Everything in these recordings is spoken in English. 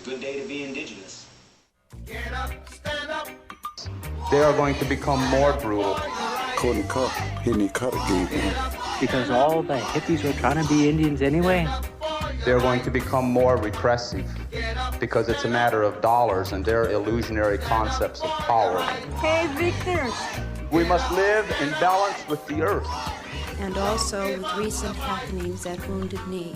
Good day to be indigenous. Get up, stand up. They are going to become more brutal. Couldn't cut. He didn't cut again. Because all the hippies were trying to be Indians anyway. They're going to become more repressive because it's a matter of dollars and their illusionary concepts of power. Hey, Victor. We must live in balance with the earth. And also with recent happenings at Wounded Knee.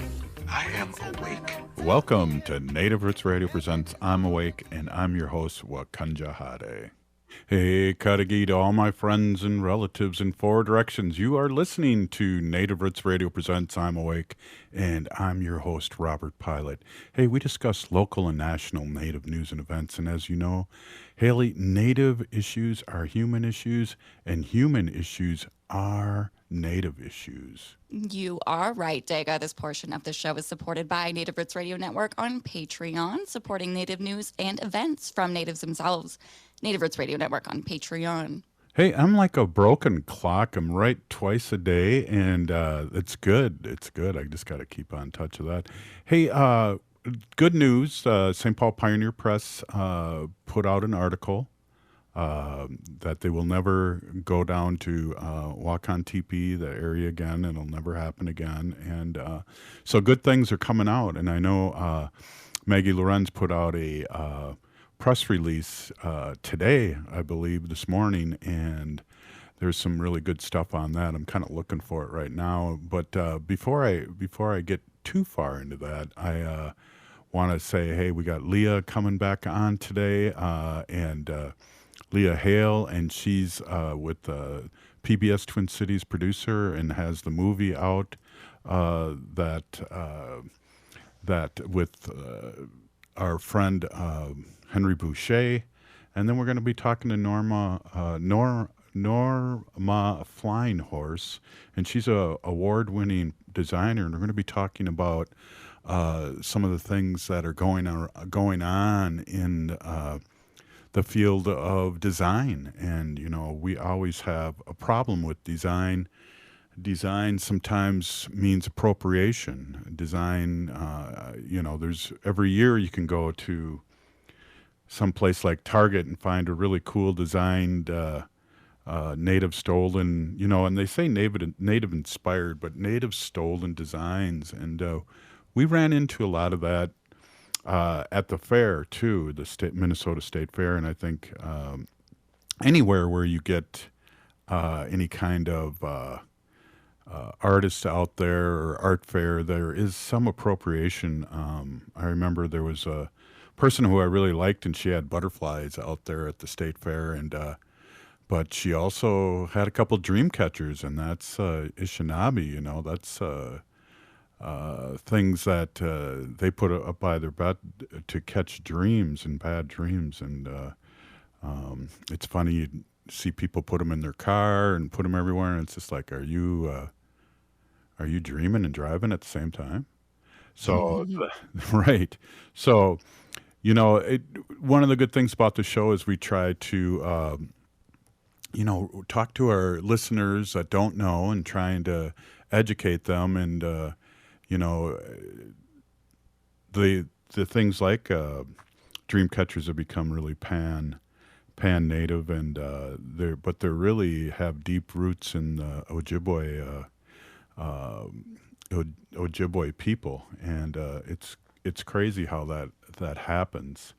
I am awake. Welcome to Native Roots Radio Presents I'm Awake, and I'm your host, Wakanja Hade. Hey, Kadagi to all my friends and relatives in four directions. You are listening to Native Roots Radio Presents I'm Awake, and I'm your host, Robert Pilot. Hey, we discuss local and national Native news and events, and as you know, Haley, Native issues are human issues, and human issues are Native issues. You are right, Dega. This portion of the show is supported by Native Roots Radio Network on Patreon, supporting Native news and events from Natives themselves. Native Roots Radio Network on Patreon. Hey, I'm like a broken clock. I'm right twice a day, and it's good. It's good. I just got to keep on touch of that. Hey, good news. St. Paul Pioneer Press put out an article that they will never go down to Wakan Teepee, the area again, and it'll never happen again. And so good things are coming out. And I know Maggie Lorenz put out a press release today, I believe, this morning, and there's some really good stuff on that. I'm kind of looking for it right now. But before I get too far into that, I want to say, hey, we got Leya coming back on today, and Leya Hale, and she's with PBS Twin Cities producer and has the movie out that with our friend Henry Boucher, and then we're going to be talking to Norma Flying Horse, and she's a award-winning designer, and we're going to be talking about some of the things that are going on in the field of design. And you know, we always have a problem with design. Design sometimes means appropriation. Design, there's every year you can go to some place like Target and find a really cool designed native stolen, and they say native inspired, but native stolen designs. And we ran into a lot of that at the fair too, the Minnesota State Fair. And I think anywhere where you get any kind of artists out there or art fair, there is some appropriation. I remember there was a person who I really liked, and she had butterflies out there at the state fair, and but she also had a couple dream catchers, and that's Anishinaabe. That's things that they put up by their bed to catch dreams and bad dreams. And it's funny, you see people put them in their car and put them everywhere, and it's just like, are you dreaming and driving at the same time? So right. So one of the good things about the show is we try to talk to our listeners that don't know and trying to educate them. And the things like dream catchers have become really pan native, and they really have deep roots in the Ojibwe people, and it's crazy how that happens.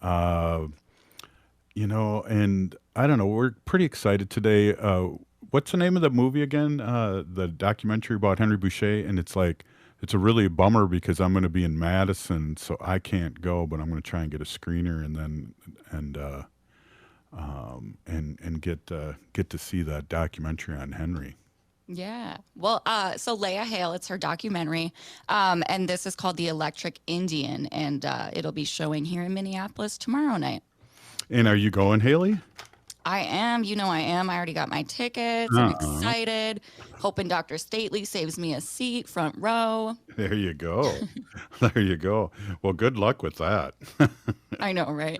And I don't know, we're pretty excited today. What's the name of the movie again? The documentary about Henry Boucher, and it's a really bummer because I'm going to be in Madison, so I can't go, but I'm going to try and get a screener and get to see that documentary on Henry. Yeah. Well, so Leya Hale, it's her documentary, and this is called The Electric Indian, and it'll be showing here in Minneapolis tomorrow night. And are you going, Haley? I am. I am. I already got my tickets. I'm excited. Hoping Dr. Stately saves me a seat, front row. There you go. There you go. Well, good luck with that. I know, right?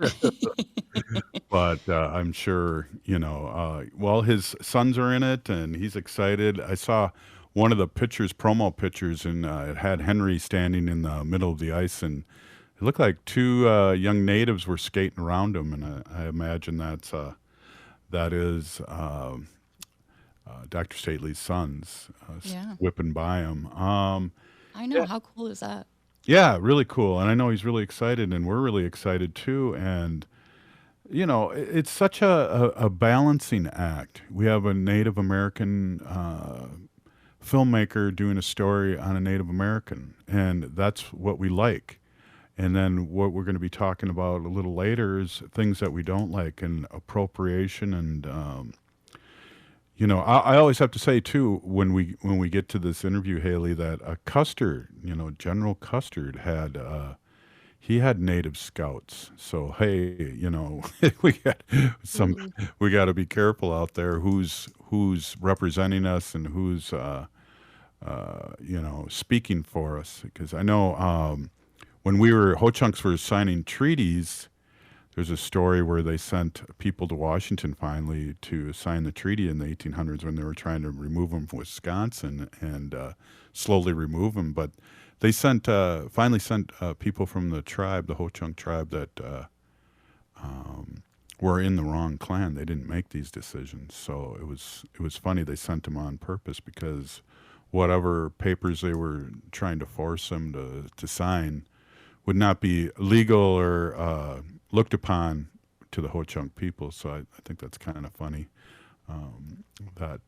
But I'm sure, his sons are in it, and he's excited. I saw one of the pictures, promo pictures, and it had Henry standing in the middle of the ice, and it looked like two young natives were skating around him, and I imagine that is Dr. Stately's sons Yeah. whipping by him. I know. How cool is that? Yeah, really cool. And I know he's really excited, and we're really excited too. And, it's such a balancing act. We have a Native American filmmaker doing a story on a Native American, and that's what we like. And then what we're going to be talking about a little later is things that we don't like, and appropriation. And I always have to say too, when we get to this interview, Haley, that Custer, General Custard he had Native scouts. So hey, we got we got to be careful out there who's representing us and who's speaking for us, because I know when Ho Chunks were signing treaties, there's a story where they sent people to Washington finally to sign the treaty in the 1800s when they were trying to remove them from Wisconsin and slowly remove them. But they finally sent people from the tribe, the Ho Chunk tribe, that were in the wrong clan. They didn't make these decisions. So it was funny. They sent them on purpose because whatever papers they were trying to force them to sign would not be legal or looked upon to the Ho Chunk people. So I think that's kind of funny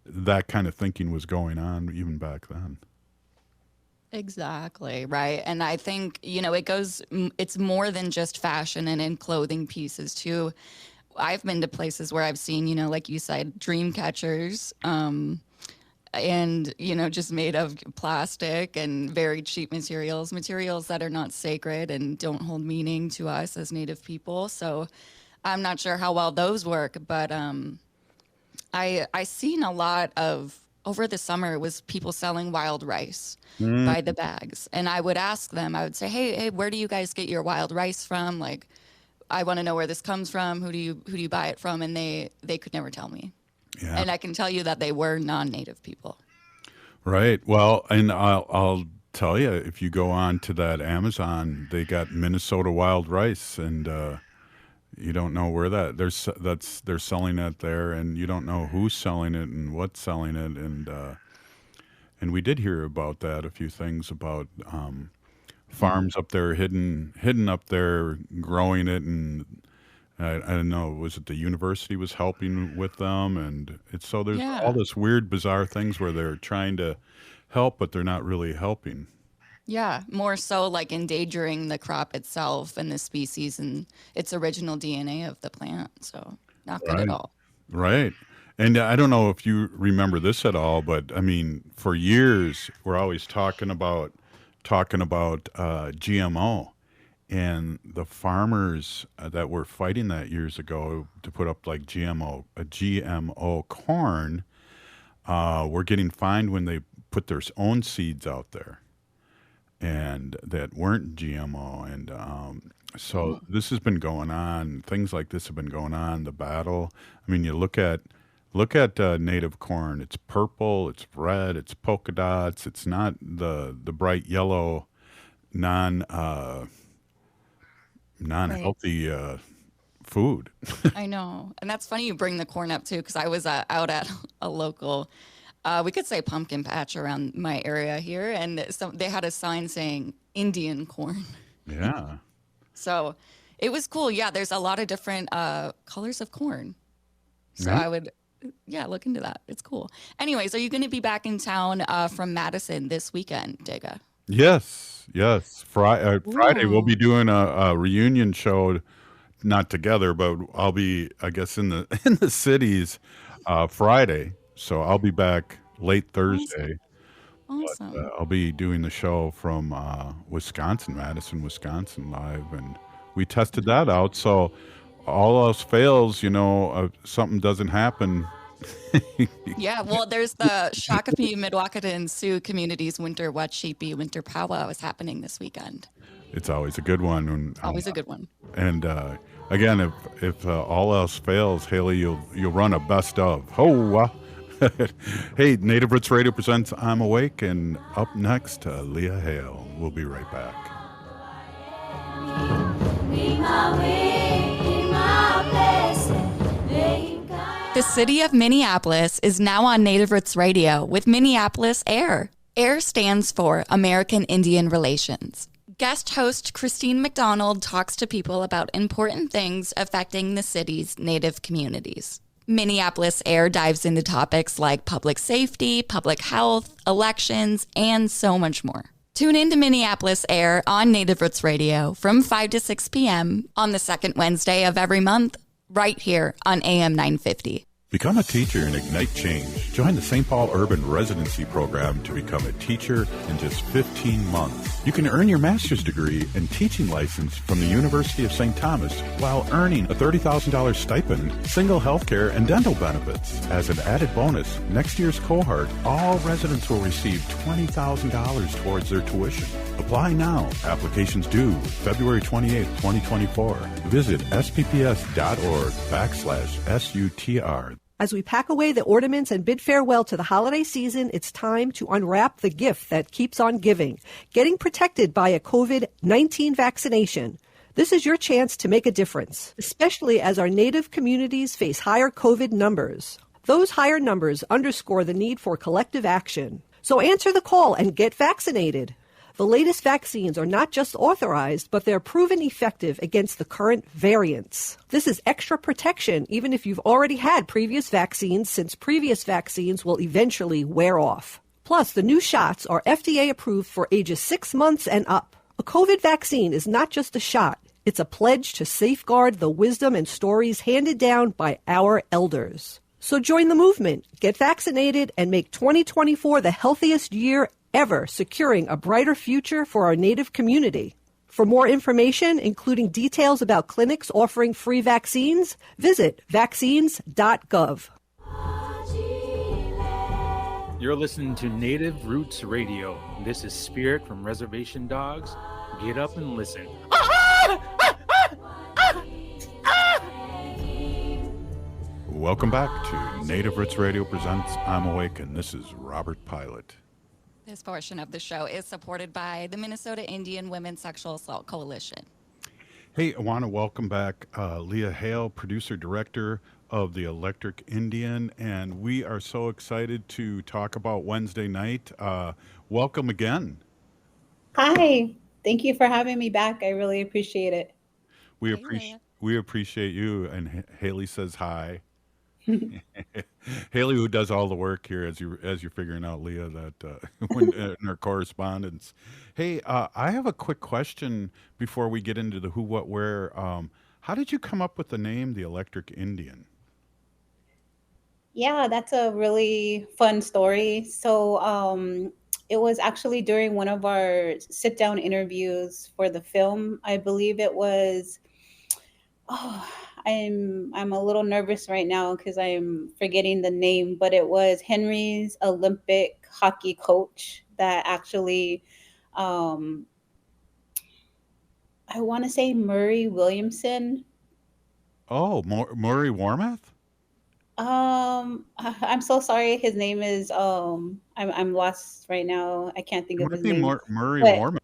that kind of thinking was going on even back then. Exactly, right. And I think, it's more than just fashion and in clothing pieces too. I've been to places where I've seen, like you said, dream catchers, and, just made of plastic and very cheap materials that are not sacred and don't hold meaning to us as Native people. So I'm not sure how well those work, but I seen a lot of, over the summer, was people selling wild rice by the bags. And I would ask them, I would say, hey, where do you guys get your wild rice from? Like, I want to know where this comes from. Who do you buy it from? And they could never tell me. Yeah. And I can tell you that they were non-Native people. Right. Well, and I'll tell you, if you go on to that Amazon, they got Minnesota wild rice, and you don't know where they're selling it there, and you don't know who's selling it and what's selling it, and we did hear about that, a few things about farms up there hidden up there growing it, and I don't know, was it the university was helping with them? And there's all this weird, bizarre things where they're trying to help, but they're not really helping. Yeah, more so like endangering the crop itself and the species and its original DNA of the plant. So not good at all. Right. And I don't know if you remember this at all, but I mean, for years, we're always talking about GMO. And the farmers that were fighting that years ago to put up like GMO corn were getting fined when they put their own seeds out there, and that weren't GMO. And so this has been going on. Things like this have been going on. The battle. I mean, you look at native corn. It's purple. It's red. It's polka dots. It's not the bright yellow non-healthy food. I know. And that's funny you bring the corn up too, because I was out at a local, we could say pumpkin patch around my area here, and so they had a sign saying Indian corn. Yeah. So it was cool. Yeah, there's a lot of different colors of corn. So I would, look into that. It's cool. Anyways, are you going to be back in town from Madison this weekend, Dega? Yes. Friday we'll be doing a reunion show, not together, but I'll be, I guess, in the cities Friday. So I'll be back late Thursday. Awesome. But, I'll be doing the show from Madison, Wisconsin live, and we tested that out. So all else fails, something doesn't happen. Yeah, well, there's the Shakopee, Mdewakanton, and Sioux communities Winter Wachipi Winter Powwow is happening this weekend. It's always a good one. Always a good one. And again, if all else fails, Haley, you'll run a best of. Hey, Native Roots Radio presents I'm Awake, and up next, Leya Hale. We'll be right back. The city of Minneapolis is now on Native Roots Radio with Minneapolis Air. AIR stands for American Indian Relations. Guest host Christine McDonald talks to people about important things affecting the city's Native communities. Minneapolis Air dives into topics like public safety, public health, elections, and so much more. Tune in to Minneapolis Air on Native Roots Radio from 5 to 6 p.m. on the second Wednesday of every month, right here on AM 950. Become a teacher and ignite change. Join the St. Paul Urban Residency Program to become a teacher in just 15 months. You can earn your master's degree and teaching license from the University of St. Thomas while earning a $30,000 stipend, single health care, and dental benefits. As an added bonus, next year's cohort, all residents will receive $20,000 towards their tuition. Apply now. Applications due February 28, 2024. Visit spps.org/SUTR. As we pack away the ornaments and bid farewell to the holiday season, it's time to unwrap the gift that keeps on giving, getting protected by a COVID-19 vaccination. This is your chance to make a difference, especially as our Native communities face higher COVID numbers. Those higher numbers underscore the need for collective action. So answer the call and get vaccinated. The latest vaccines are not just authorized, but they're proven effective against the current variants. This is extra protection even if you've already had previous vaccines, since previous vaccines will eventually wear off. Plus, the new shots are FDA approved for ages 6 months and up. A COVID vaccine is not just a shot. It's a pledge to safeguard the wisdom and stories handed down by our elders. So join the movement, get vaccinated, and make 2024 the healthiest year ever, securing a brighter future for our Native community. For more information, including details about clinics offering free vaccines, visit vaccines.gov. You're listening to Native Roots Radio. This is Spirit from Reservation Dogs. Get up and listen. Welcome back to Native Roots Radio presents I'm Awake, and this is Robert Pilot. This portion of the show is supported by the Minnesota Indian Women's Sexual Assault Coalition. Hey, I want to welcome back Leya Hale, producer-director of The Electric Indian, and we are so excited to talk about Wednesday night. Welcome again. Hi. Thank you for having me back. I really appreciate it. We appreciate you, and Haley says hi. Haley, who does all the work here, as you're figuring out, Leah, that when in our correspondence. Hey, I have a quick question before we get into the who, what, where. How did you come up with the name, the Electric Indian? Yeah, that's a really fun story. So it was actually during one of our sit-down interviews for the film. I believe it was. I'm a little nervous right now because I'm forgetting the name, but it was Henry's Olympic hockey coach that actually, I want to say Murray Williamson. Oh, Murray Warmath? I'm so sorry. His name is I'm lost right now. I can't think of his name. Murray But Warmath.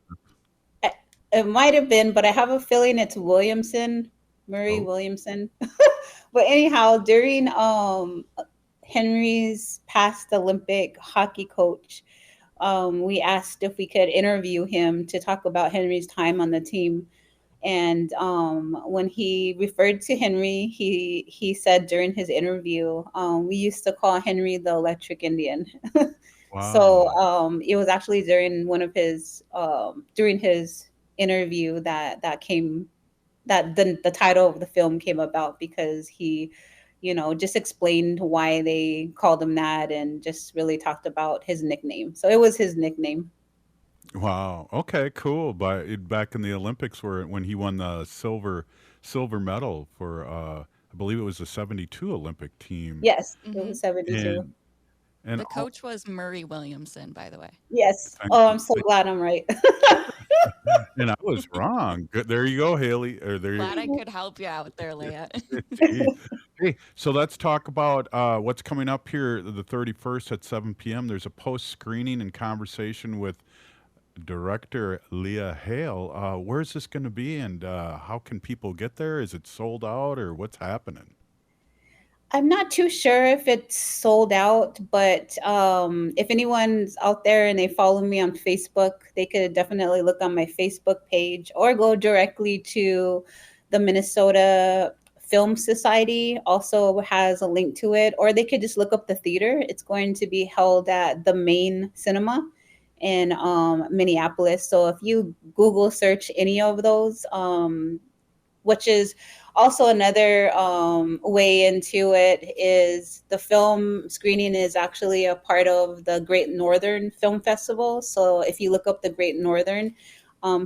it might have been, but I have a feeling it's Williamson. Murray Williamson. But anyhow, during Henry's past Olympic hockey coach, we asked if we could interview him to talk about Henry's time on the team. And when he referred to Henry, he said during his interview, we used to call Henry the Electric Indian. Wow. So it was actually during one of his during his interview that the title of the film came about, because he, just explained why they called him that and just really talked about his nickname. So it was his nickname. Wow. Okay, cool. Back in the Olympics, when he won the silver medal for, I believe it was the 72 Olympic team. Yes, it was 72. And the coach was Murray Williamson, by the way. Yes. Oh, I'm so glad I'm right. And I was wrong. Good. There you go, Haley. Glad I could help you out there, Leah. Hey, so let's talk about what's coming up here the 31st at 7 p.m. There's a post-screening and conversation with director Leah Hale. Where's this going to be, and how can people get there? Is it sold out, or what's happening? I'm not too sure if it's sold out, but if anyone's out there and they follow me on Facebook, they could definitely look on my Facebook page or go directly to the Minnesota Film Society, also has a link to it, or they could just look up the theater. It's going to be held at the Main Cinema in Minneapolis. So if you Google search any of those, which is also another way into it, is the film screening is actually a part of the Great Northern Film Festival. So if you look up the Great Northern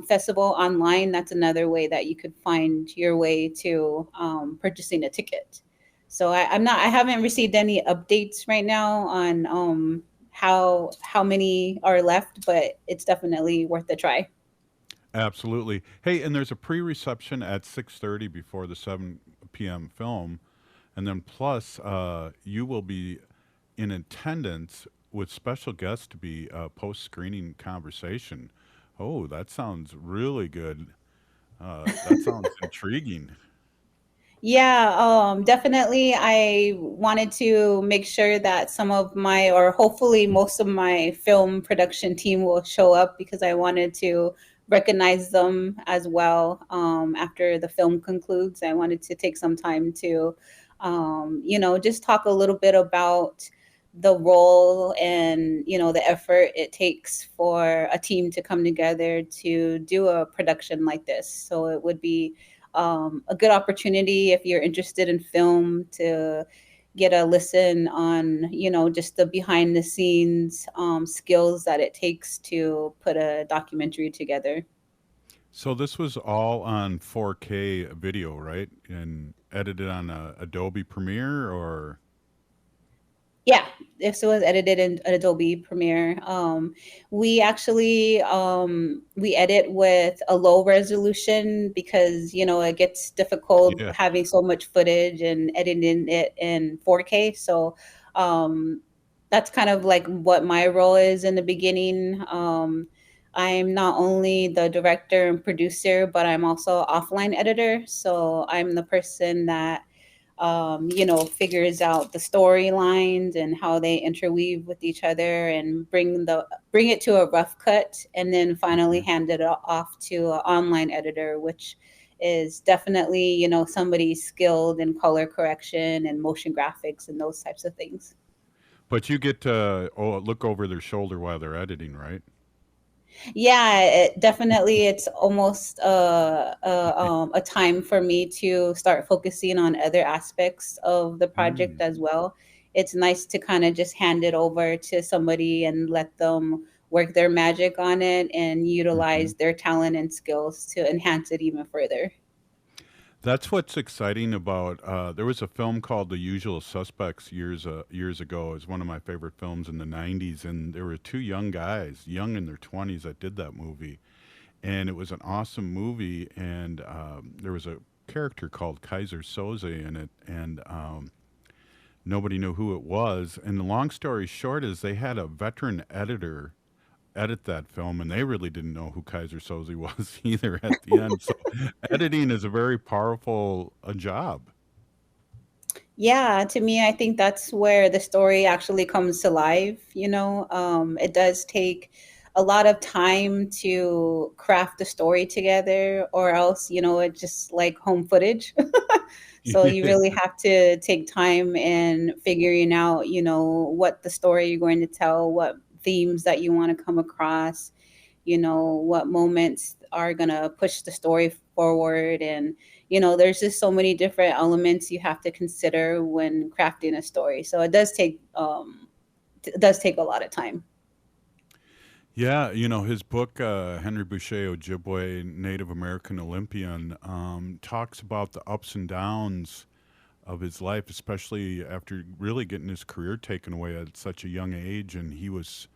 Festival online, that's another way that you could find your way to purchasing a ticket. So I haven't received any updates right now on how many are left, but it's definitely worth a try. Absolutely. Hey, and there's a pre-reception at 6:30 before the 7 p.m. film, and then plus you will be in attendance with special guests to be post-screening conversation. Oh, that sounds really good. That sounds intriguing. Yeah, definitely. I wanted to make sure that some of my, or hopefully most of my film production team will show up because I wanted to recognize them as well. After the film concludes, I wanted to take some time to, just talk a little bit about the role and, the effort it takes for a team to come together to do a production like this. So it would be a good opportunity if you're interested in film to get a listen on, just the behind the scenes skills that it takes to put a documentary together. So this was all on 4K video, right? And edited on Adobe Premiere, or Yeah, this was edited in Adobe Premiere. We actually we edit with a low resolution because it gets difficult yeah. having so much footage and editing it in 4K. So that's kind of like what my role is in the beginning. I'm not only the director and producer, but I'm also offline editor. So I'm the person that figures out the storylines and how they interweave with each other and bring it to a rough cut, and then finally Mhm. hand it off to an online editor, which is definitely somebody skilled in color correction and motion graphics and those types of things. But you get to look over their shoulder while they're editing, right? Yeah, definitely. It's almost a time for me to start focusing on other aspects of the project Mm. as well. It's nice to kind of just hand it over to somebody and let them work their magic on it and Mhm. utilize their talent and skills to enhance it even further. That's what's exciting about. There was a film called The Usual Suspects years ago. It was one of my favorite films in the '90s, and there were two young guys, young in their 20s, that did that movie, and it was an awesome movie. And there was a character called Kaiser Soze in it, and nobody knew who it was. And the long story short is they had a veteran editor edit that film, and they really didn't know who Kaiser Soze was either at the end. So editing is a very powerful job. Yeah, to me, I think that's where the story actually comes to life. It does take a lot of time to craft the story together, or else, it's just like home footage. So you really have to take time in figuring out, what the story you're going to tell, what themes that you want to come across, what moments are going to push the story forward. And, there's just so many different elements you have to consider when crafting a story. So it does take a lot of time. Yeah, his book, Henry Boucher Ojibwe, Native American Olympian, talks about the ups and downs of his life, especially after really getting his career taken away at such a young age. And he was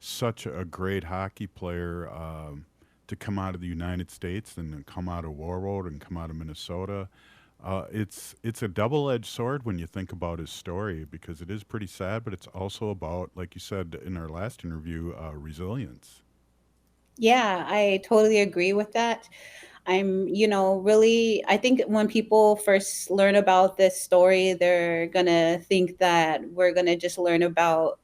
such a great hockey player, to come out of the United States and then come out of Warroad and come out of Minnesota. It's a double-edged sword when you think about his story, because it is pretty sad, but it's also about, like you said in our last interview, resilience. Yeah, I totally agree with that. Really, I think when people first learn about this story, they're gonna think that we're gonna just learn about,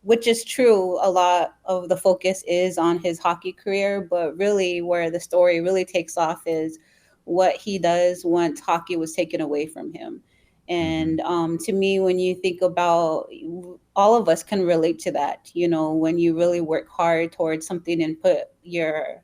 which is true. A lot of the focus is on his hockey career, but really where the story really takes off is what he does once hockey was taken away from him. And to me, when you think about, all of us can relate to that. When you really work hard towards something and put your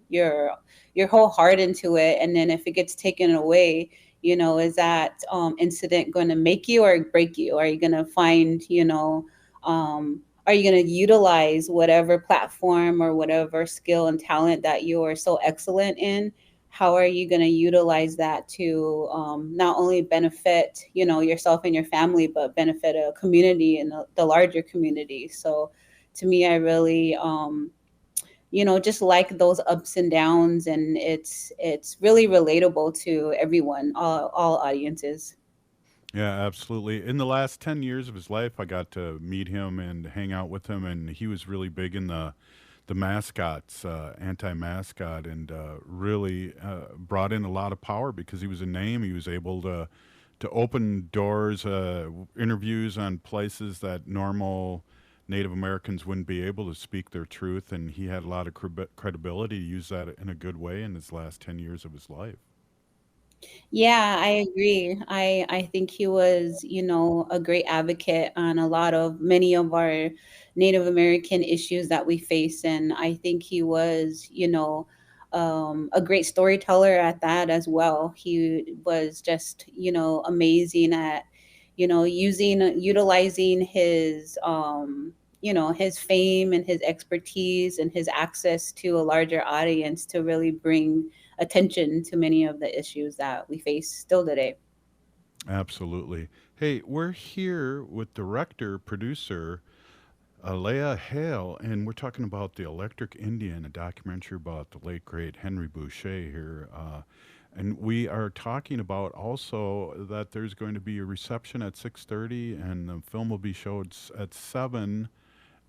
whole heart into it, and then if it gets taken away, is that incident going to make you or break you? Are you going to find, are you going to utilize whatever platform or whatever skill and talent that you are so excellent in? How are you going to utilize that to not only benefit, yourself and your family, but benefit a community and the larger community? So to me, I really, just like those ups and downs, and it's really relatable to everyone, all audiences. Yeah, absolutely. In the last 10 years of his life, I got to meet him and hang out with him, and he was really big in the mascots, anti-mascot, and really brought in a lot of power because he was a name. He was able to open doors, interviews on places that normal Native Americans wouldn't be able to speak their truth, and he had a lot of credibility to use that in a good way in his last 10 years of his life. Yeah, I agree. I think he was, a great advocate on many of our Native American issues that we face. And I think he was, a great storyteller at that as well. He was just, amazing at, utilizing his fame and his expertise and his access to a larger audience to really bring attention to many of the issues that we face still today. Absolutely. Hey, we're here with director, producer Leya Hale, and we're talking about The Electric Indian, a documentary about the late, great Henry Boucher here. And we are talking about also that there's going to be a reception at 6:30, and the film will be showed at 7,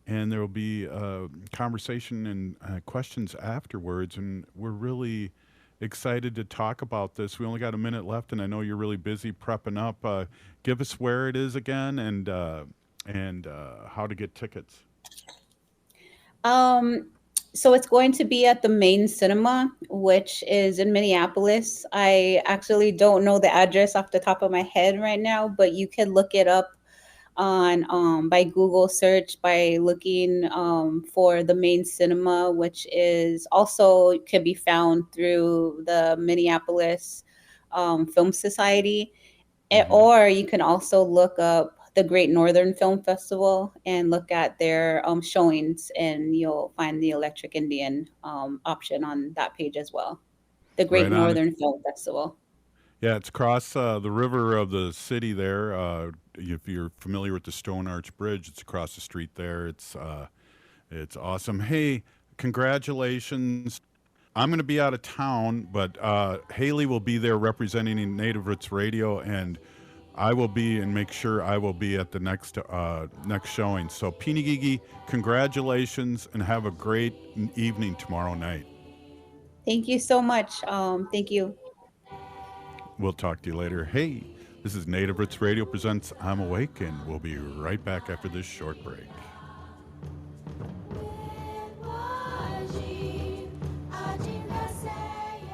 and there will be a conversation and questions afterwards. And we're really excited to talk about this. We only got a minute left, and I know you're really busy prepping up. Give us where it is again, and how to get tickets. So it's going to be at the Main Cinema, which is in Minneapolis. I actually don't know the address off the top of my head right now, but you can look it up on by Google search by looking for the Main Cinema, which is also can be found through the Minneapolis Film Society. Or you can also look up the Great Northern Film Festival and look at their showings, and you'll find the Electric Indian option on that page as well. The Great Right on. Northern Film Festival. Yeah, it's across the river of the city there. If you're familiar with the Stone Arch Bridge, it's across the street there. It's awesome. Hey, congratulations. I'm going to be out of town, but Haley will be there representing Native Roots Radio, and I will be, and make sure I will be at the next showing. So, Pinigigi, congratulations, and have a great evening tomorrow night. Thank you so much. Thank you. We'll talk to you later. Hey, this is Native Roots Radio presents I'm Awake, and we'll be right back after this short break.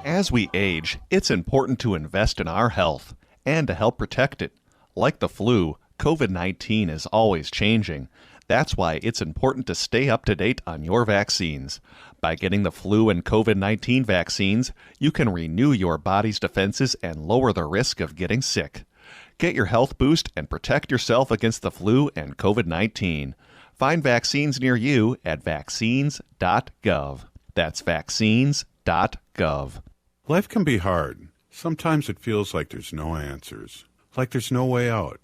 As we age, it's important to invest in our health and to help protect it. Like the flu, COVID-19 is always changing. That's why it's important to stay up to date on your vaccines. By getting the flu and COVID-19 vaccines, you can renew your body's defenses and lower the risk of getting sick. Get your health boost and protect yourself against the flu and COVID-19. Find vaccines near you at vaccines.gov. That's vaccines.gov. Life can be hard. Sometimes it feels like there's no answers, like there's no way out.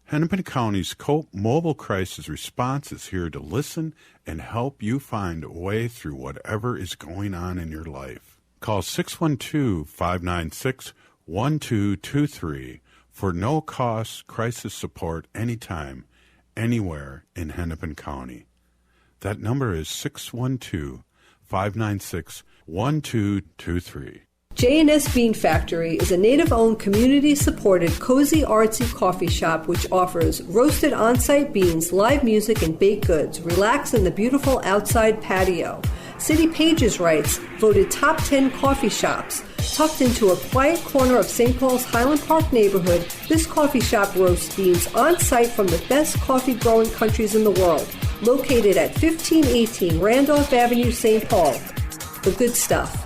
Hennepin County's COPE Mobile Crisis Response is here to listen and help you find a way through whatever is going on in your life. Call 612-596-1223 for no-cost crisis support anytime, anywhere in Hennepin County. That number is 612 596-1223. J&S Bean Factory is a native-owned, community-supported, cozy, artsy coffee shop which offers roasted on-site beans, live music, and baked goods. Relax in the beautiful outside patio. City Pages writes, voted top 10 coffee shops. Tucked into a quiet corner of St. Paul's Highland Park neighborhood, this coffee shop roasts beans on-site from the best coffee-growing countries in the world. Located at 1518 Randolph Avenue, St. Paul. The good stuff.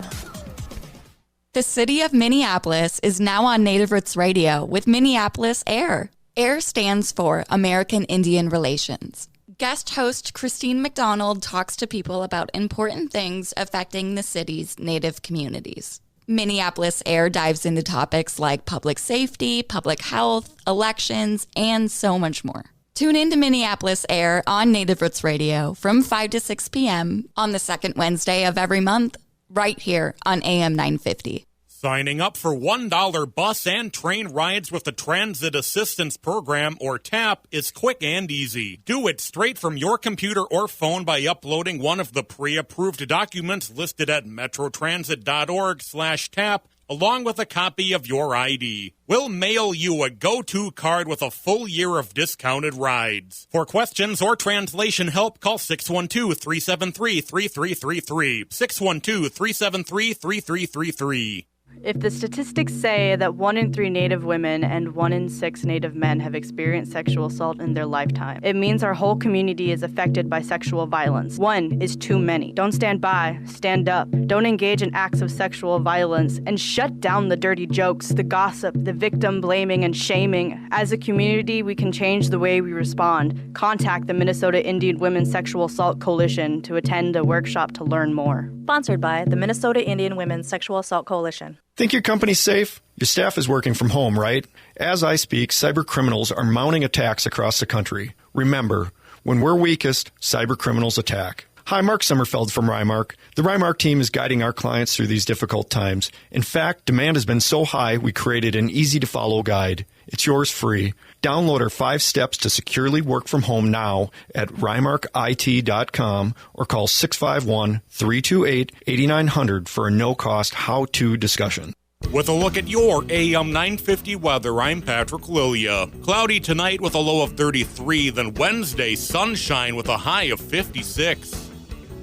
The city of Minneapolis is now on Native Roots Radio with Minneapolis AIR. AIR stands for American Indian Relations. Guest host Christine McDonald talks to people about important things affecting the city's Native communities. Minneapolis AIR dives into topics like public safety, public health, elections, and so much more. Tune in to Minneapolis AIR on Native Roots Radio from 5 to 6 p.m. on the second Wednesday of every month, right here on AM 950. Signing up for $1 bus and train rides with the Transit Assistance Program, or TAP, is quick and easy. Do it straight from your computer or phone by uploading one of the pre-approved documents listed at metrotransit.org/TAP, along with a copy of your ID. We'll mail you a go-to card with a full year of discounted rides. For questions or translation help, call 612-373-3333. 612-373-3333. If the statistics say that 1 in 3 Native women and 1 in 6 Native men have experienced sexual assault in their lifetime, it means our whole community is affected by sexual violence. 1 is too many. Don't stand by, stand up. Don't engage in acts of sexual violence, and shut down the dirty jokes, the gossip, the victim blaming and shaming. As a community, we can change the way we respond. Contact the Minnesota Indian Women's Sexual Assault Coalition to attend a workshop to learn more. Sponsored by the Minnesota Indian Women's Sexual Assault Coalition. Think your company's safe? Your staff is working from home, right? As I speak, cyber criminals are mounting attacks across the country. Remember, when we're weakest, cyber criminals attack. Hi, Mark Sommerfeld from Rymark. The Rymark team is guiding our clients through these difficult times. In fact, demand has been so high, we created an easy-to-follow guide. It's yours free. Download our 5 steps to securely work from home now at rymarkit.com or call 651-328-8900 for a no-cost how-to discussion. With a look at your AM 950 weather, I'm Patrick Lilia. Cloudy tonight with a low of 33, then Wednesday, sunshine with a high of 56.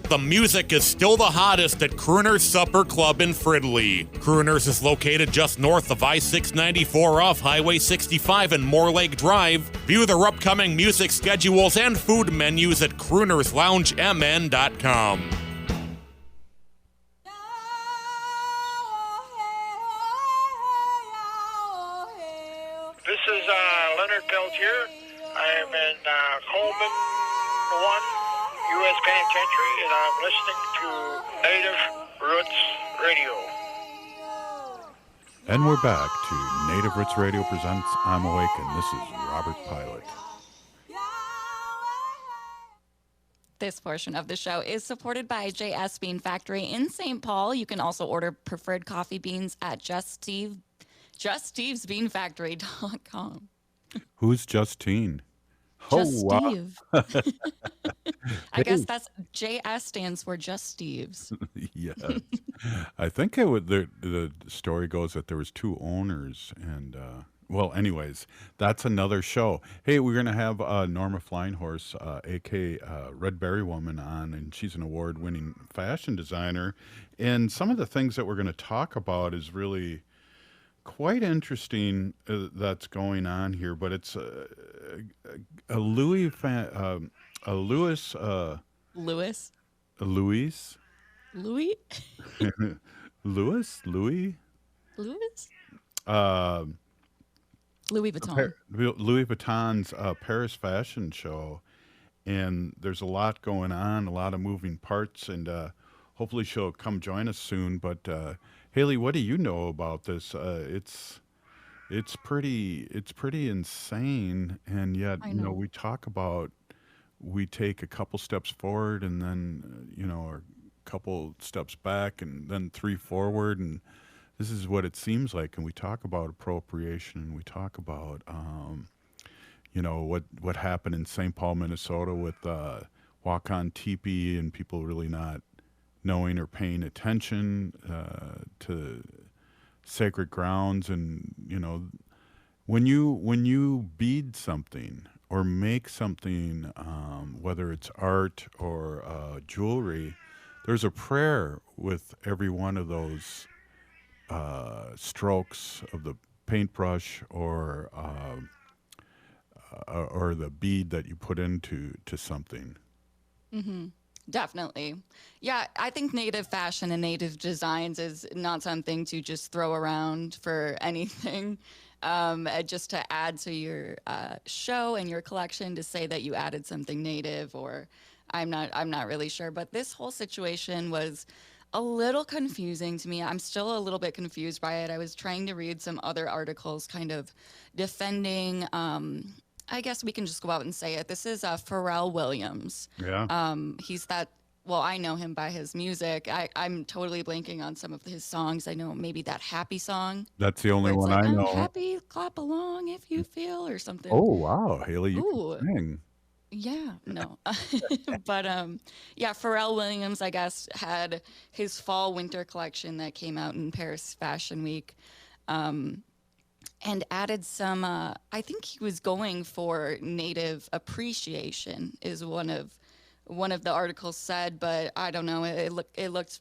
The music is still the hottest at Crooner's Supper Club in Fridley. Crooner's is located just north of I-694 off Highway 65 and Moore Lake Drive. View their upcoming music schedules and food menus at croonersloungemn.com. This is Leonard Peltier. I am in Coleman 1 U.S. Penitentiary, and I'm listening to Native Roots Radio. And we're back to Native Roots Radio presents I'm Awake, and this is Robert Pilot. This portion of the show is supported by J.S. Bean Factory in St. Paul. You can also order preferred coffee beans at JustStevesBeanFactory.com. Who's Justine? Just wow. Steve. I guess that's JS stands for Just Steve's. Yes. I think the story goes that there was 2 owners, and well, anyways, that's another show. Hey, we're going to have Norma Flying Horse, a.k.a. Red Berry Woman, on, and she's an award-winning fashion designer. And some of the things that we're going to talk about is really quite interesting that's going on here, but it's a Louis Louis Vuitton. Louis Vuitton's Paris fashion show, and there's a lot going on, a lot of moving parts, and hopefully she'll come join us soon. But Haley, what do you know about this? It's pretty insane, and yet we talk about, we take a couple steps forward and then a couple steps back and then 3 forward, and this is what it seems like. And we talk about appropriation, and we talk about what happened in St. Paul, Minnesota with Walk On Teepee, and people really not knowing or paying attention to sacred grounds. And when you bead something or make something, whether it's art or jewelry, there's a prayer with every one of those strokes of the paintbrush or the bead that you put into something. Mm-hmm. Definitely. Yeah, I think native fashion and native designs is not something to just throw around for anything. Just to add to your show and your collection, to say that you added something native, or I'm not really sure. But this whole situation was a little confusing to me. I'm still a little bit confused by it. I was trying to read some other articles kind of defending, I guess we can just go out and say it. This is Pharrell Williams. Yeah. He's that, well, I know him by his music. I'm totally blanking on some of his songs. I know maybe that Happy song. That's the only Where it's one like, I I'm know. happy, clap along if you feel, or something. Oh, wow, Haley, you Ooh. can sing. Yeah, no. But yeah, Pharrell Williams, I guess, had his fall winter collection that came out in Paris Fashion Week. And added some, I think he was going for native appreciation, is one of the articles said, but I don't know, it looked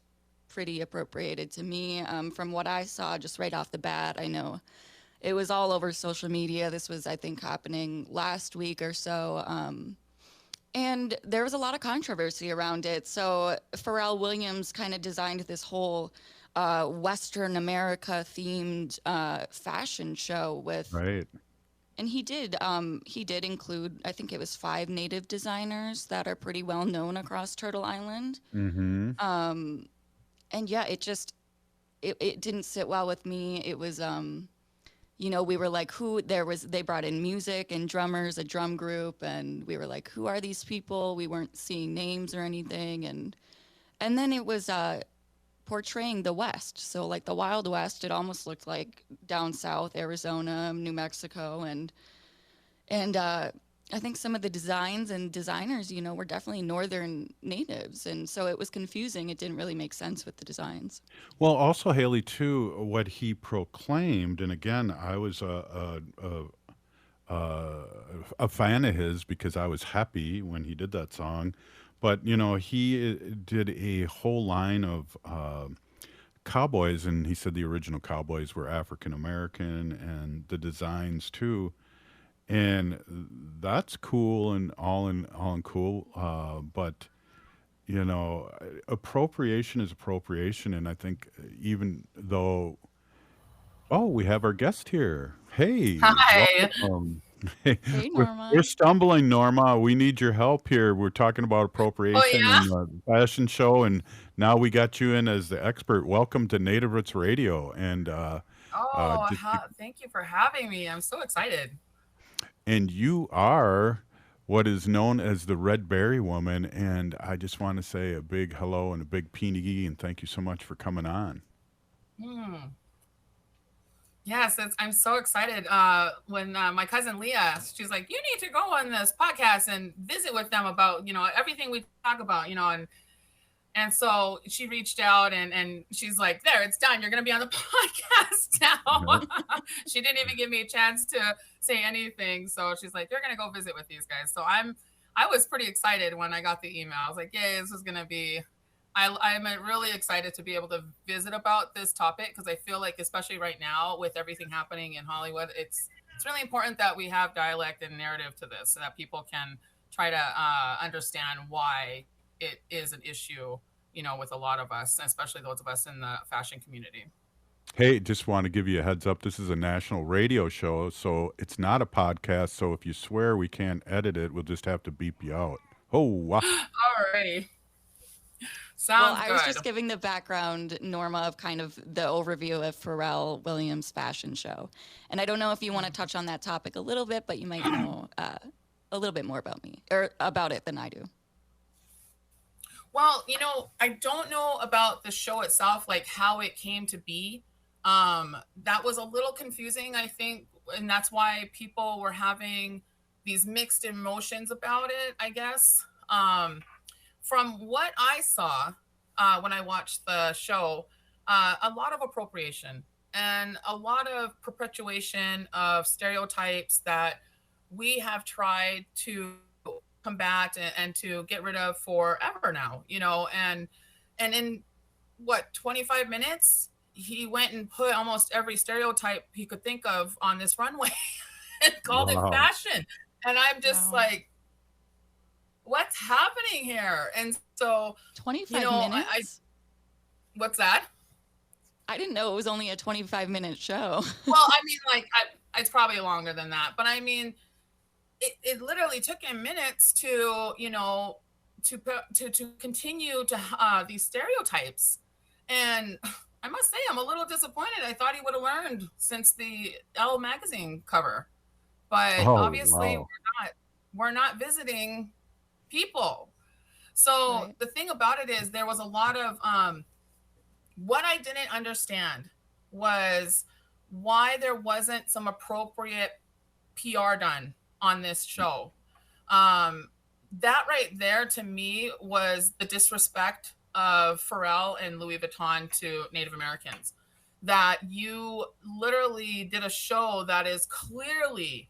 pretty appropriated to me. From what I saw just right off the bat, I know it was all over social media. This was, I think, happening last week or so. And there was a lot of controversy around it. So Pharrell Williams kind of designed this whole Western America themed fashion show with, right. And he did include, I think it was 5 native designers that are pretty well known across Turtle Island. Mm-hmm. And yeah, it didn't sit well with me. It was we were like, they brought in music and drummers, a drum group, and we were like, who are these people? We weren't seeing names or anything, and then it was portraying the West. So like the Wild West, it almost looked like down south, Arizona, New Mexico, and I think some of the designs and designers, were definitely northern natives, and so it was confusing. It didn't really make sense with the designs. Well, also Haley, too, what he proclaimed, and again, I was a fan of his because I was happy when he did that song. But he did a whole line of cowboys, and he said the original cowboys were African American, and the designs too. And that's cool and all in cool. But appropriation is appropriation, and I think even though, we have our guest here. Hey, hi. welcome. Hey, Norma. We're stumbling, Norma. We need your help here. We're talking about appropriation and the fashion show, and now we got you in as the expert. Welcome to Native Roots Radio. And thank you for having me. I'm so excited. And you are what is known as the Red Berry Woman, and I just want to say a big hello and a big peenie, and thank you so much for coming on. Yes, I'm so excited. When my cousin Leah, she's like, you need to go on this podcast and visit with them about, everything we talk about, and so she reached out and she's like, there, it's done. You're going to be on the podcast now. She didn't even give me a chance to say anything. So she's like, you're going to go visit with these guys. So I was pretty excited when I got the email. I was like, yay, this is going to be, I'm really excited to be able to visit about this topic, because I feel like, especially right now with everything happening in Hollywood, it's really important that we have dialect and narrative to this, so that people can try to understand why it is an issue, with a lot of us, especially those of us in the fashion community. Hey, just want to give you a heads up. This is a national radio show, so it's not a podcast. So if you swear we can't edit it, we'll just have to beep you out. Oh, wow. All right. Sounds good. I was just giving the background, Norma, of kind of the overview of Pharrell Williams' fashion show. And I don't know if you want to touch on that topic a little bit, but you might know a little bit more about me, or about it, than I do. Well, I don't know about the show itself, like how it came to be. That was a little confusing, I think, and that's why people were having these mixed emotions about it, I guess. From what I saw, when I watched the show, a lot of appropriation and a lot of perpetuation of stereotypes that we have tried to combat and to get rid of forever now, and in what, 25 minutes, he went and put almost every stereotype he could think of on this runway and called it fashion. And I'm just like, what's happening here? And so 25 minutes? What's that? I didn't know it was only a 25-minute show. Well, I mean, like, it's probably longer than that. But I mean, it literally took him minutes to continue to these stereotypes. And I must say, I'm a little disappointed. I thought he would have learned since the Elle magazine cover. But obviously, we're not visiting people. So the thing about it is, there was a lot of what I didn't understand was why there wasn't some appropriate PR done on this show. That right there, to me, was the disrespect of Pharrell and Louis Vuitton to Native Americans. That you literally did a show that is clearly,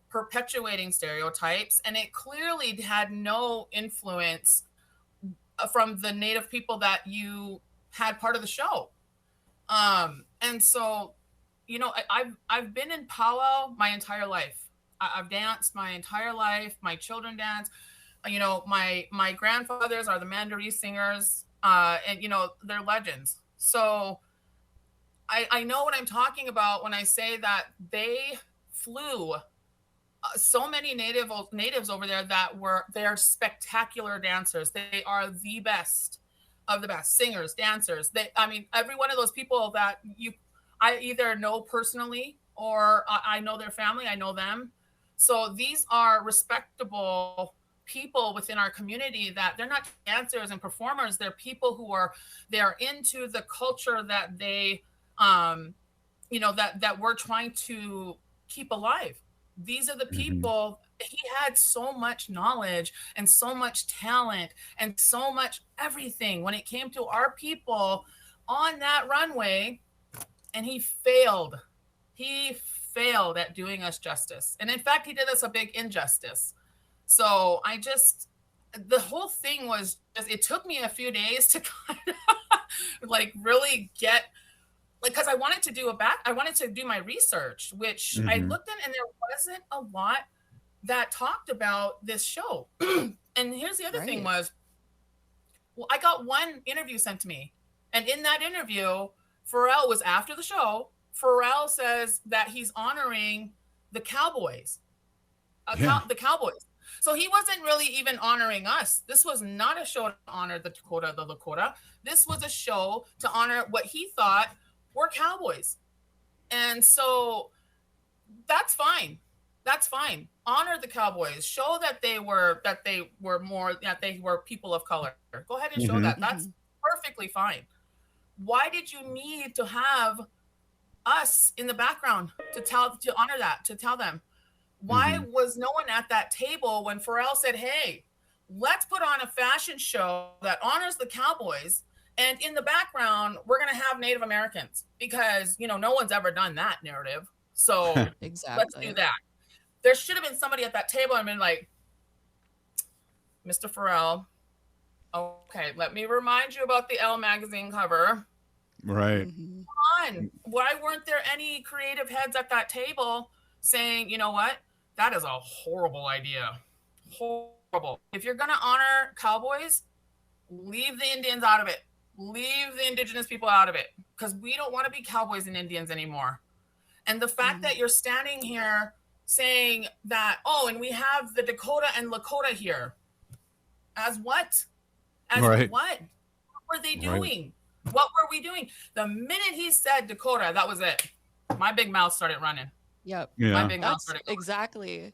perpetuating stereotypes, and it clearly had no influence from the Native people that you had part of the show. And so, I've been in powwow my entire life. I've danced my entire life. My children dance. My grandfathers are the Mandaree singers, and they're legends. So I know what I'm talking about when I say that they flew so many natives over there they are spectacular dancers. They are the best of the best singers, dancers. Every one of those people that I either know personally or I know their family, I know them. So these are respectable people within our community, that they're not dancers and performers. They're people they're into the culture that they, that we're trying to keep alive. These are the people. He had so much knowledge and so much talent and so much everything when it came to our people on that runway, and he failed. He failed at doing us justice. And in fact, he did us a big injustice. So the whole thing was it took me a few days to kind of really get, because I wanted to do my research, which I looked at, and there wasn't a lot that talked about this show. And here's the other thing was, I got one interview sent to me. And in that interview, Pharrell was after the show. Pharrell says that he's honoring the Cowboys, the Cowboys. So he wasn't really even honoring us. This was not a show to honor the Lakota. This was a show to honor what he thought were Cowboys. And so that's fine. That's fine. Honor the Cowboys. Show that they were people of color. Go ahead and show that. That's perfectly fine. Why did you need to have us in the background to honor that, to tell them? Why was no one at that table when Pharrell said, hey, let's put on a fashion show that honors the Cowboys, and in the background, we're going to have Native Americans, because, no one's ever done that narrative. So let's do that. There should have been somebody at that table and been like, Mr. Pharrell, okay, let me remind you about the Elle magazine cover. Right. Come on. Why weren't there any creative heads at that table saying, you know what? That is a horrible idea. Horrible. If you're going to honor Cowboys, leave the Indians out of it. Leave the indigenous people out of it, because we don't want to be Cowboys and Indians anymore. And the fact that you're standing here saying that, and we have the Dakota and Lakota here. As what? As what? What were they doing? Right. What were we doing? The minute he said Dakota, that was it. My big mouth started running. Yep. Yeah. My big mouth started going. Exactly.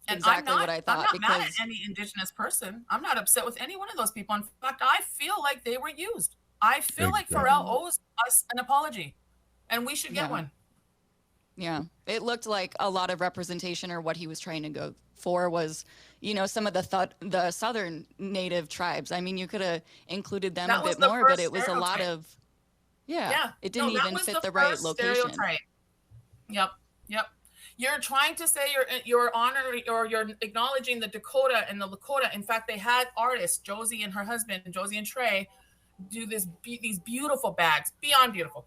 And exactly what I thought. I'm not mad at any indigenous person. I'm not upset with any one of those people. In fact, I feel like they were used. I feel like Pharrell owes us an apology, and we should get one. Yeah. It looked like a lot of representation, or what he was trying to go for was, you know, some of the southern native tribes. I mean, you could have included them a bit more, but it was a lot of, it didn't even fit the right location. Stereotype. Yep. You're trying to say you're honoring or you're acknowledging the Dakota and the Lakota. In fact, they had artists, Josie and her husband, Josie and Trey, do these beautiful bags, beyond beautiful.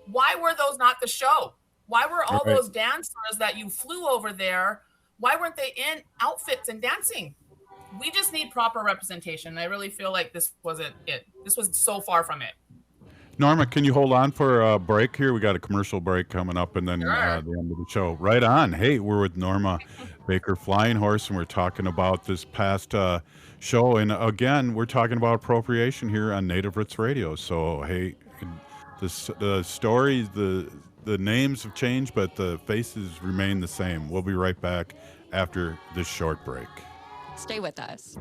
Why were those not the show? Why were all those dancers that you flew over there, why weren't they in outfits and dancing? We just need proper representation. I really feel like this wasn't it. This was so far from it. Norma, can you hold on for a break here? We got a commercial break coming up and then the end of the show. Right on. Hey, we're with Norma Baker Flying Horse, and we're talking about this past show. And again, we're talking about appropriation here on Native Roots Radio. So, hey, the stories, the names have changed, but the faces remain the same. We'll be right back after this short break. Stay with us.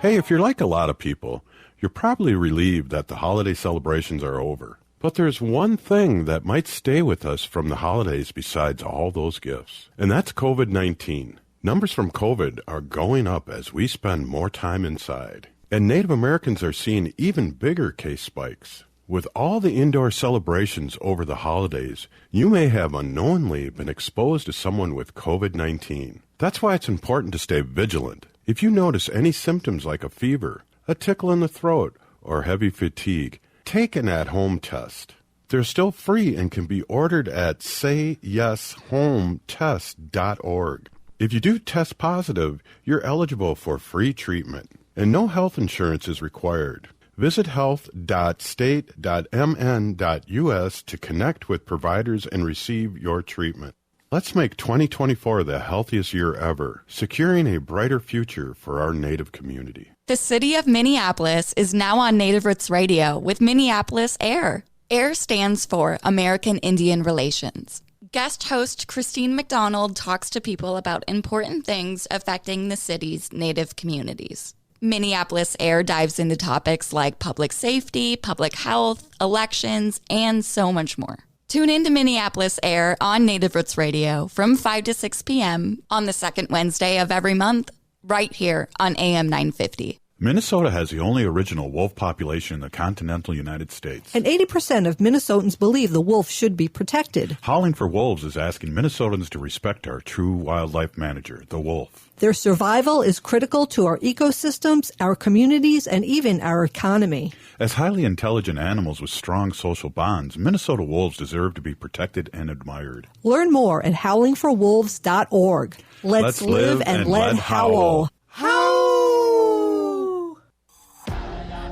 Hey, if you're like a lot of people, you're probably relieved that the holiday celebrations are over. But there's one thing that might stay with us from the holidays besides all those gifts, and that's COVID-19. Numbers from COVID are going up as we spend more time inside. And Native Americans are seeing even bigger case spikes. With all the indoor celebrations over the holidays, you may have unknowingly been exposed to someone with COVID-19. That's why it's important to stay vigilant. If you notice any symptoms like a fever, a tickle in the throat, or heavy fatigue, take an at-home test. They're still free and can be ordered at sayyeshometest.org. If you do test positive, you're eligible for free treatment, and no health insurance is required. Visit health.state.mn.us to connect with providers and receive your treatment. Let's make 2024 the healthiest year ever, securing a brighter future for our Native community. The city of Minneapolis is now on Native Roots Radio with Minneapolis AIR. AIR stands for American Indian Relations. Guest host Christine McDonald talks to people about important things affecting the city's Native communities. Minneapolis AIR dives into topics like public safety, public health, elections, and so much more. Tune in to Minneapolis AIR on Native Roots Radio from 5 to 6 p.m. on the second Wednesday of every month, right here on AM 950. Minnesota has the only original wolf population in the continental United States. And 80% of Minnesotans believe the wolf should be protected. Howling for Wolves is asking Minnesotans to respect our true wildlife manager, the wolf. Their survival is critical to our ecosystems, our communities, and even our economy. As highly intelligent animals with strong social bonds, Minnesota wolves deserve to be protected and admired. Learn more at howlingforwolves.org. Let's live and let howl.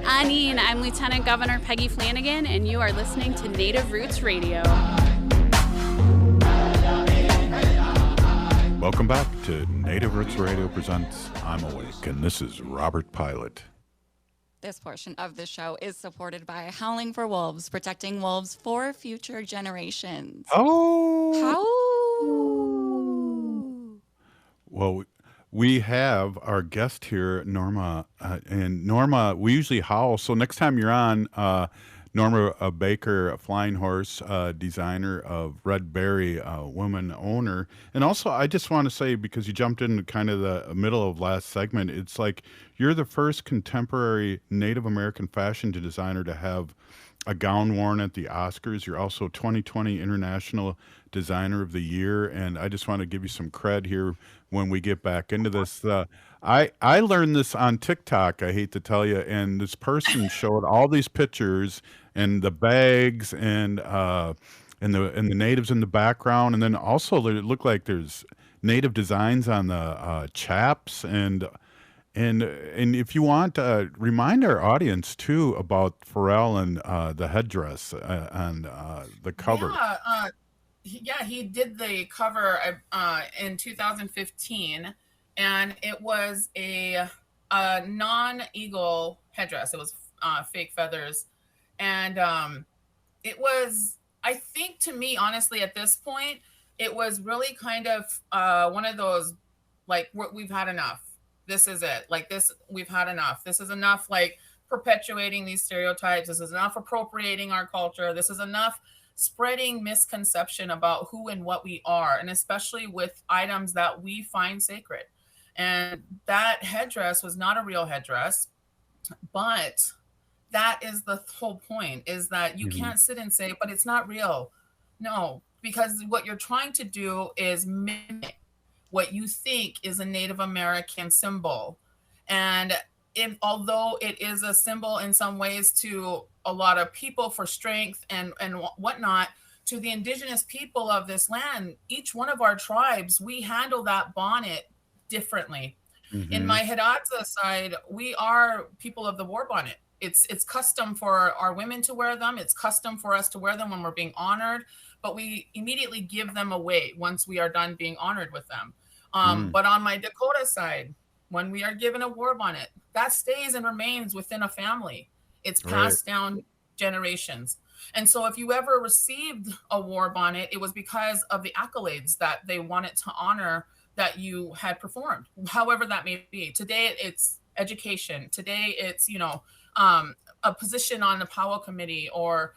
Anine, I'm Lieutenant Governor Peggy Flanagan, and you are listening to Native Roots Radio. Welcome back to Native Roots Radio presents I'm Awake, and this is Robert Pilot. This portion of the show is supported by Howling for Wolves, protecting wolves for future generations. Well, we have our guest here, Norma. And Norma, we usually howl. So next time you're on, Norma Baker, a Flying Horse, designer of Red Berry, woman owner. And also, I just want to say, because you jumped in kind of the middle of last segment, it's like you're the first contemporary Native American fashion designer to have a gown worn at the Oscars. You're also 2020 International Designer of the Year, and I just want to give you some cred here when we get back into this. I learned this on TikTok, I hate to tell you, and this person showed all these pictures and the bags and the natives in the background, and then also it looked like there's native designs on the chaps and if you want, remind our audience too about Pharrell and the headdress on the cover. Yeah, he did the cover in 2015, and it was a non-eagle headdress. It was fake feathers, and it was, I think, to me, honestly, at this point, it was really kind of one of those, like, we've had enough. This is it. Like this, we've had enough. This is enough, like, perpetuating these stereotypes. This is enough appropriating our culture. This is enough spreading misconception about who and what we are, and especially with items that we find sacred. And that headdress was not a real headdress, but that is the whole point, is that you can't sit and say, but it's not real. No, because what you're trying to do is mimic what you think is a Native American symbol. And although it is a symbol in some ways to a lot of people for strength and whatnot, to the indigenous people of this land, each one of our tribes, we handle that bonnet differently. In my Hidatsa side, we are people of the war bonnet. It's custom for our women to wear them. It's custom for us to wear them when we're being honored, but we immediately give them away once we are done being honored with them. But on my Dakota side, when we are given a war bonnet, that stays and remains within a family. It's passed down generations. And so if you ever received a war bonnet, it was because of the accolades that they wanted to honor that you had performed, however that may be. Today, it's education. Today, it's, a position on the powwow committee, or,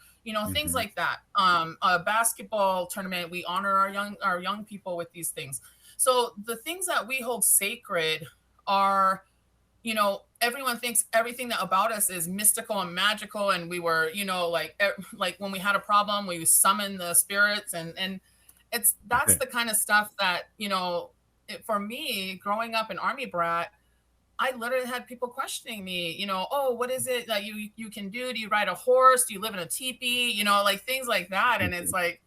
things like that. A basketball tournament, we honor our young people with these things. So the things that we hold sacred are, everyone thinks everything that about us is mystical and magical. And we were, like when we had a problem, we summon the spirits, and that's the kind of stuff that, for me, growing up an Army brat, I literally had people questioning me, oh, what is it that you can do? Do you ride a horse? Do you live in a teepee? Like things like that. And it's like,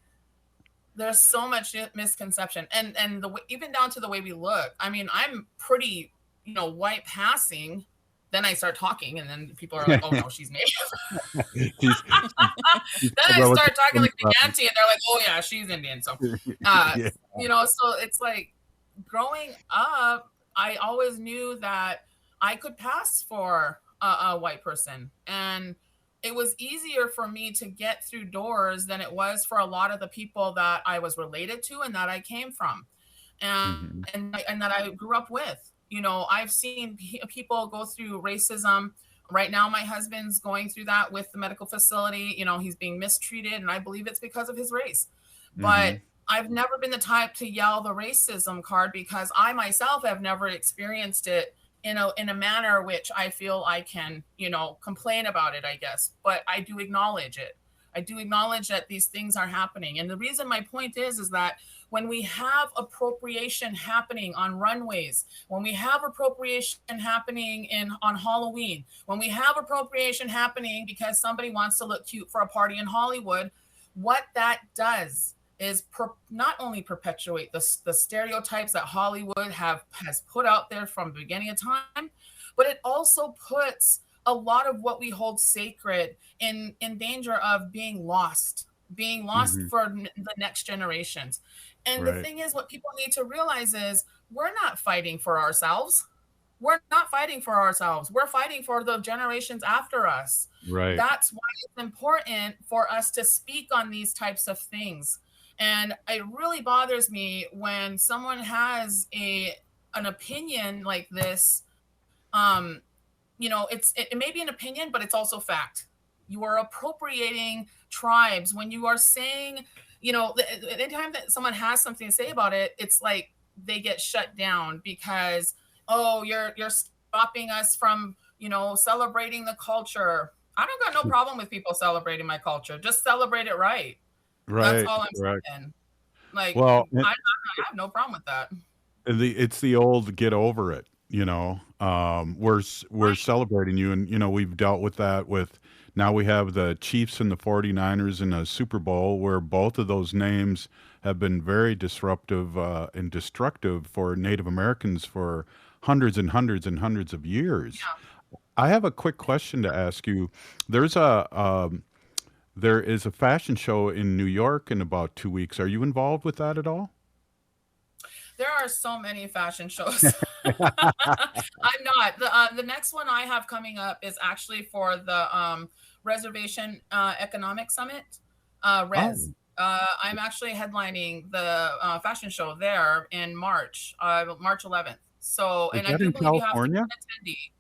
there's so much misconception, and even down to the way we look. I mean, I'm pretty, white passing. Then I start talking, and then people are like, "Oh no, she's Native." Then I start talking like the auntie, and they're like, "Oh yeah, she's Indian." So, so it's like growing up, I always knew that I could pass for a white person, and it was easier for me to get through doors than it was for a lot of the people that I was related to and that I came from, and that I grew up with. I've seen people go through racism. Right now, my husband's going through that with the medical facility. He's being mistreated, and I believe it's because of his race. But I've never been the type to yell the racism card, because I myself have never experienced it in a manner which I feel I can, complain about it, I guess. But I do acknowledge it. I do acknowledge that these things are happening. And the reason my point is that when we have appropriation happening on runways, when we have appropriation happening on Halloween, when we have appropriation happening because somebody wants to look cute for a party in Hollywood, what that does is not only perpetuate the stereotypes that Hollywood has put out there from the beginning of time, but it also puts a lot of what we hold sacred in danger of being lost for the next generations. And the thing is, what people need to realize is we're not fighting for ourselves. We're not fighting for ourselves. We're fighting for the generations after us. Right. That's why it's important for us to speak on these types of things. And it really bothers me when someone has an opinion like this. It may be an opinion, but it's also fact. You are appropriating tribes when you are saying, anytime that someone has something to say about it, it's like they get shut down because, oh, you're stopping us from, celebrating the culture. I don't got no problem with people celebrating my culture. Just celebrate it right. Right. That's all I'm saying. Like, well, I have no problem with that. It's the old get over it. We're celebrating you, and we've dealt with that with. Now we have the Chiefs and the 49ers in a Super Bowl, where both of those names have been very disruptive and destructive for Native Americans for hundreds and hundreds and hundreds of years. Yeah. I have a quick question to ask you. There is a fashion show in New York in about 2 weeks. Are you involved with that at all? There are so many fashion shows. I'm not. The next one I have coming up is actually for the Reservation Economic Summit, RES. I'm actually headlining the fashion show there in March 11th. So, Is and I that do in believe California? you have to be an attendee.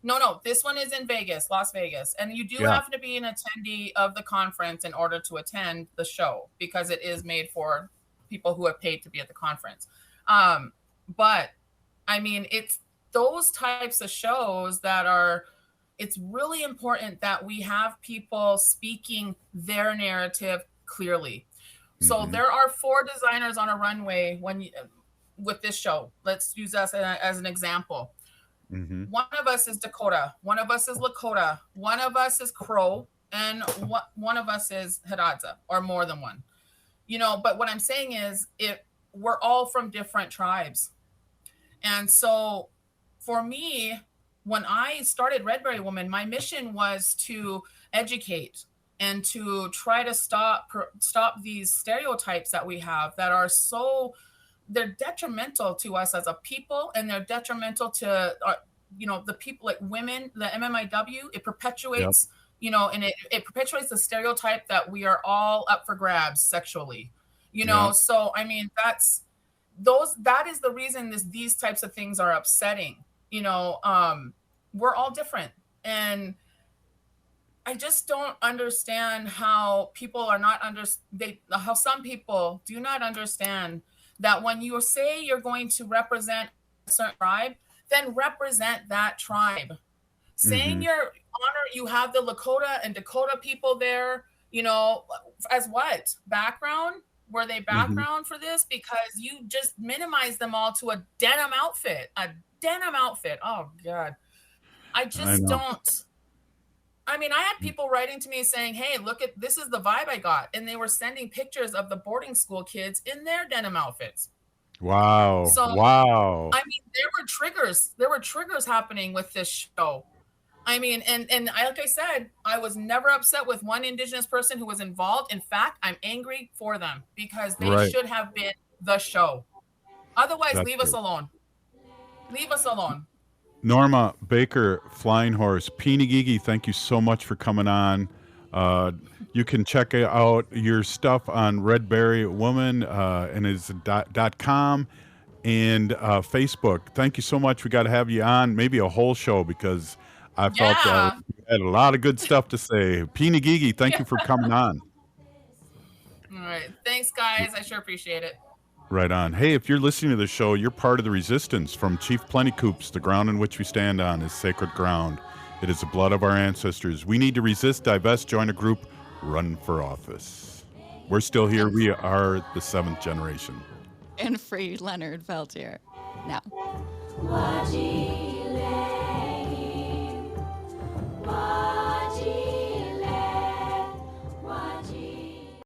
No, this one is in Vegas, Las Vegas. And you do have to be an attendee of the conference in order to attend the show, because it is made for people who have paid to be at the conference. But I mean, it's those types of shows that are, it's really important that we have people speaking their narrative clearly. So there are 4 designers on a runway with this show. Let's use us as an example. One of us is Dakota, one of us is Lakota, one of us is Crow, and one of us is Hiradza, or more than one. You know, but what I'm saying is we're all from different tribes. And so for me, when I started Red Berry Woman, my mission was to educate and to try to stop these stereotypes that we have that are they're detrimental to us as a people, and they're detrimental to the people, like women, the MMIW. It perpetuates, and it perpetuates the stereotype that we are all up for grabs sexually, So I mean, that is the reason these types of things are upsetting. We're all different, and I just don't understand how people are not how some people do not understand that when you say you're going to represent a certain tribe, then represent that tribe. Saying your honor, you have the Lakota and Dakota people there, as what? Background? Were they background for this? Because you just minimize them all to a denim outfit. Oh, God. I don't. I mean, I had people writing to me saying, hey, this is the vibe I got. And they were sending pictures of the boarding school kids in their denim outfits. Wow. So, wow. I mean, there were triggers happening with this show. I mean, and like I said, I was never upset with one Indigenous person who was involved. In fact, I'm angry for them because they should have been the show. Otherwise, leave us alone. Leave us alone. Norma Baker, Flying Horse, Pinigigi, thank you so much for coming on. You can check out your stuff on Red Berry Woman and is .com and Facebook. Thank you so much. We got to have you on, maybe a whole show, because I felt you had a lot of good stuff to say. Pinigigi, thank you for coming on. All right. Thanks, guys. I sure appreciate it. Right on. Hey, if you're listening to the show, you're part of the resistance. From Chief Plentycoops, the ground in which we stand on is sacred ground. It is the blood of our ancestors. We need to resist, divest, join a group, run for office. We're still here. We are the 7th generation. And free Leonard Peltier now.